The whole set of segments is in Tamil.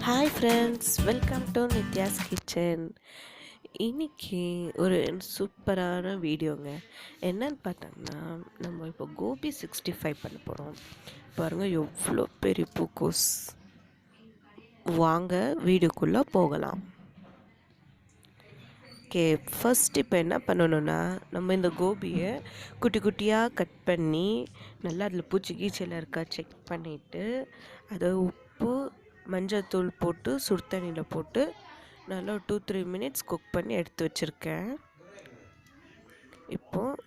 Hi friends, welcome to Nithya's kitchen. இன்றைக்கி ஒரு சூப்பரான வீடியோங்க. என்னன்னு பார்த்தோம்னா, நம்ம இப்போ கோபி 65 பண்ண போகிறோம். பாருங்கள் எவ்வளோ பெரிய பூக்கோஸ். வாங்க வீடியோக்குள்ளே போகலாம். ஓகே, ஃபஸ்ட் இப்போ என்ன பண்ணணுன்னா, நம்ம இந்த கோபியை குட்டி குட்டியாக கட் பண்ணி நல்லா அதில் பூச்சி கீச்சல் இருக்கா செக் பண்ணிவிட்டு, அதை உப்பு மஞ்சள் போட்டு சுடு தண்ணியில் போட்டு நல்லா 2-3 மினிட்ஸ் குக் பண்ணி எடுத்து வச்சுருக்கேன். இப்போது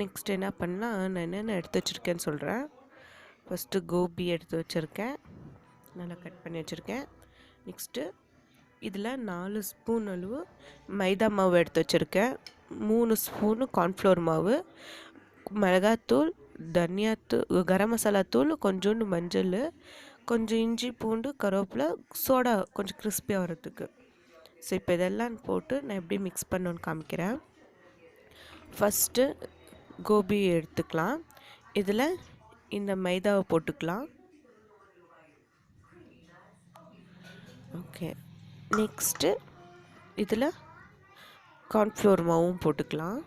நெக்ஸ்ட் என்ன பண்ணால், நான் என்னென்ன எடுத்து வச்சுருக்கேன்னு சொல்கிறேன். ஃபஸ்ட்டு கோபி எடுத்து வச்சுருக்கேன், நல்லா கட் பண்ணி வச்சுருக்கேன். நெக்ஸ்ட்டு இதில் 4 ஸ்பூன் அளவு மைதா மாவு எடுத்து வச்சுருக்கேன், 3 ஸ்பூனு கார்ன்ஃப்ளவர் மாவு, மிளகாத்தூள், தனியாத்தூள், கரம் மசாலா தூள், கொஞ்சோண்டு மஞ்சள், கொஞ்சம் இஞ்சி பூண்டு கருவேப்பிலை, சோடா கொஞ்சம் கிறிஸ்பியாக வரதுக்கு. ஸோ இப்போ இதெல்லாம் போட்டு நான் எப்படி மிக்ஸ் பண்ணணுன்னு காமிக்கிறேன். ஃபஸ்ட்டு கோபி எடுத்துக்கலாம். இதில் இந்த மைதாவை போட்டுக்கலாம். ஓகே, நெக்ஸ்ட்டு இதில் கார்ன்ஃப்ளவர் மாவும் போட்டுக்கலாம்.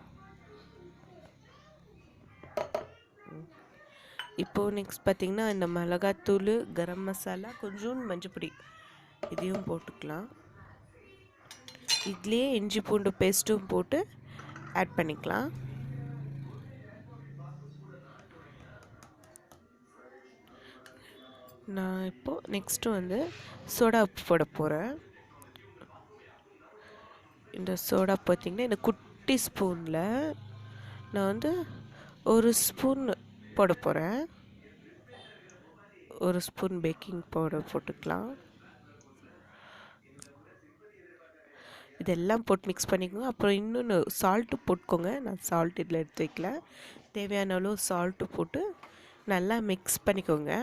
இப்போது நெக்ஸ்ட் பார்த்திங்கன்னா, இந்த மிளகாத்தூள், கரம் மசாலா, கொஞ்சோண்டு மஞ்சப்பொடி இதையும் போட்டுக்கலாம். இதுலேயே இஞ்சி பூண்டு பேஸ்ட்டும் போட்டு ஆட் பண்ணிக்கலாம். நான் இப்போது நெக்ஸ்ட்டு வந்து சோடா போட போகிறேன். இந்த சோடா பார்த்திங்கன்னா, இந்த குட்டி ஸ்பூனில் நான் வந்து 1 ஸ்பூன் போட போகிறேன். 1 ஸ்பூன் பேக்கிங் பவுடர் போட்டுக்கலாம். இதெல்லாம் போட்டு மிக்ஸ் பண்ணிக்கோங்க. அப்புறம் இன்னொன்று சால்ட்டு போட்டுக்கோங்க. நான் சால்ட் இதில் எடுத்து வைக்கல. தேவையான அளவு சால்ட்டு போட்டு நல்லா மிக்ஸ் பண்ணிக்கோங்க.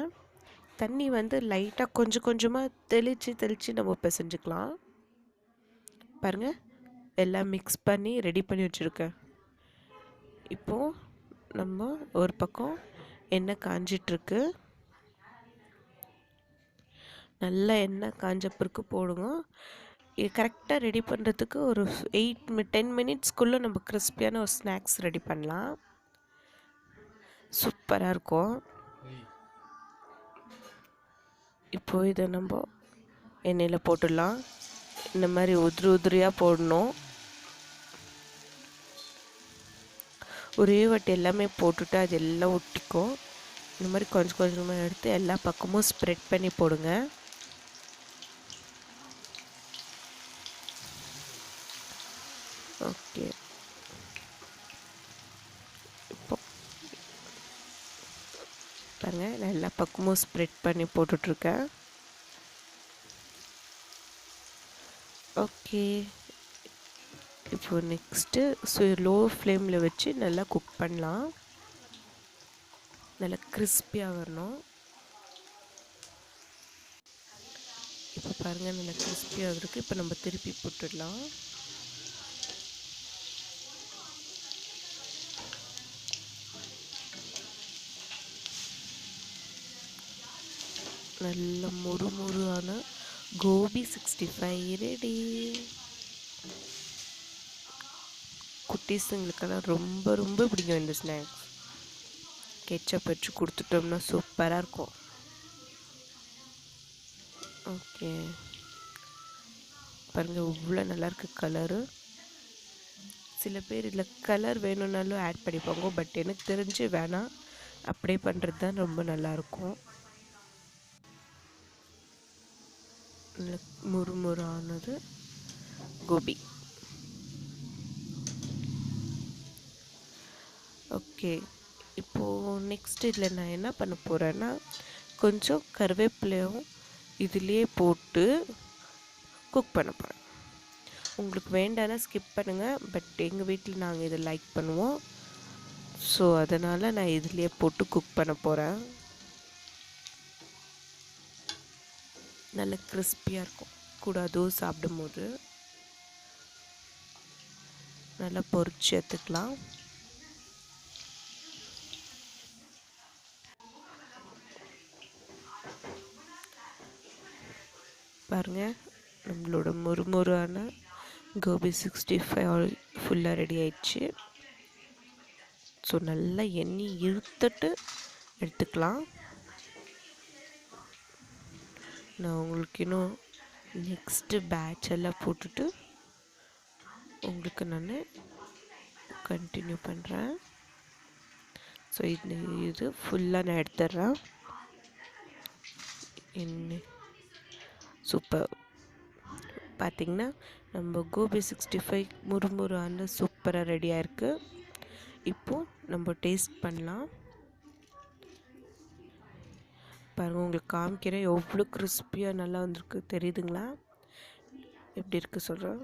தண்ணி வந்து லைட்டாக கொஞ்சம் கொஞ்சமாக தெளித்து நம்ம பிசைஞ்சுக்கலாம். பாருங்கள், எல்லாம் மிக்ஸ் பண்ணி ரெடி பண்ணி வச்சுருக்கேன். இப்போது நம்ம ஒரு பக்கம் எண்ணெய் காஞ்சிட்ருக்கு. நல்லா எண்ணெய் காஞ்ச பிறகு போடுங்க. இது கரெக்டாக ரெடி பண்ணுறதுக்கு ஒரு 10 மினிட்ஸ்க்குள்ளே நம்ம கிறிஸ்பியான ஒரு ஸ்நாக்ஸ் ரெடி பண்ணலாம். சூப்பராக இருக்கும். இப்போது இதை நம்ம எண்ணெயில் போட்டுடலாம். இந்த மாதிரி உதிரியாக போடணும். ஒரே வாட்டி எல்லாமே போட்டுட்டு அது எல்லாம் ஒட்டிக்கும். இந்த மாதிரி கொஞ்சம் கொஞ்சமாக எடுத்து எல்லா பக்கமும் ஸ்ப்ரெட் பண்ணி போடுங்க. ஓகே, இப்போ பாருங்கள், நான் எல்லா பக்கமும் ஸ்ப்ரெட் பண்ணி போட்டுட்ருக்கேன். ஓகே, இப்போது நெக்ஸ்ட்டு லோ ஃப்ளேமில் வச்சு நல்லா குக் பண்ணலாம். நல்லா கிறிஸ்பியாக வரணும். இப்போ பாருங்கள், நல்லா கிறிஸ்பியாக இருக்குது. இப்போ நம்ம திருப்பி போட்டுடலாம். நல்ல முறுமுறுவான கோபி 65 ரெடி. குட்டீஸுங்களுக்கெல்லாம் ரொம்ப ரொம்ப பிடிக்கும் இந்த ஸ்நாக்ஸ். கெச்சப் வச்சு கொடுத்துட்டோம்னா சூப்பராக இருக்கும். ஓகே, பாருங்கள் இவ்வளோ நல்லாயிருக்கு கலரு. சில பேர் இதில் கலர் வேணும்னாலும் ஆட் பண்ணிப்பாங்க. பட் எனக்கு தெரிஞ்சு வேணாம், அப்படியே பண்ணுறது தான் ரொம்ப நல்லாயிருக்கும். முறுமுறானது கோபி. ஓகே, இப்போது நெக்ஸ்ட் இதில் நான் என்ன பண்ண போகிறேன்னா, கொஞ்சம் கருவேப்பிலையும் இதிலே போட்டு குக் பண்ண போகிறேன். உங்களுக்கு வேண்டாம்னா ஸ்கிப் பண்ணுங்கள். பட் எங்கள் வீட்டில் நாங்கள் இதை லைக் பண்ணுவோம். ஸோ அதனால் நான் இதிலே போட்டு குக் பண்ண போகிறேன். நல்ல கிறிஸ்பியாக இருக்கும். கூட அதுவும் சாப்பிடும்போது நல்லா பொரிச்சு எடுத்துக்கலாம். பாருங்கள், நம்மளோட முறுமுறான கோபி 65 ஃபுல்லாக ரெடி ஆயிடுச்சு. ஸோ நல்லா எண்ணெய் இழுத்துட்டு எடுத்துக்கலாம். நான் உங்களுக்கு இன்னும் நெக்ஸ்ட்டு பேட்ச் எல்லாம் போட்டுட்டு உங்களுக்கு நான் கண்டினியூ பண்ணுறேன். ஸோ இது ஃபுல்லாக நான் எடுத்துட்றேன். என்ன சூப்பர்! பார்த்திங்கன்னா நம்ம கோபி 65 முறுமுறான சூப்பராக ரெடியாக இருக்குது. இப்போது நம்ம டேஸ்ட் பண்ணலாம். பாருங்கள், உங்களுக்கு காமிக்கிறேன் எவ்வளோ கிறிஸ்பியாக நல்லா வந்திருக்கு, தெரியுதுங்களா? எப்படி இருக்குது சொல்கிறேன்.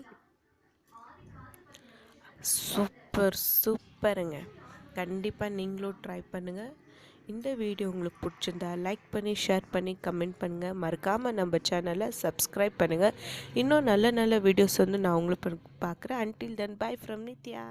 சூப்பருங்க. கண்டிப்பாக நீங்களும் ட்ரை பண்ணுங்கள். இந்த வீடியோ உங்களுக்கு பிடிச்சிருந்தா லைக் பண்ணி, ஷேர் பண்ணி, கமெண்ட் பண்ணுங்கள். மறக்காமல் நம்ம சேனலை சப்ஸ்கிரைப் பண்ணுங்கள். இன்னும் நல்ல நல்ல வீடியோஸ் வந்து நான் உங்களுக்கு பார்க்குறேன். Until then by from Nithya.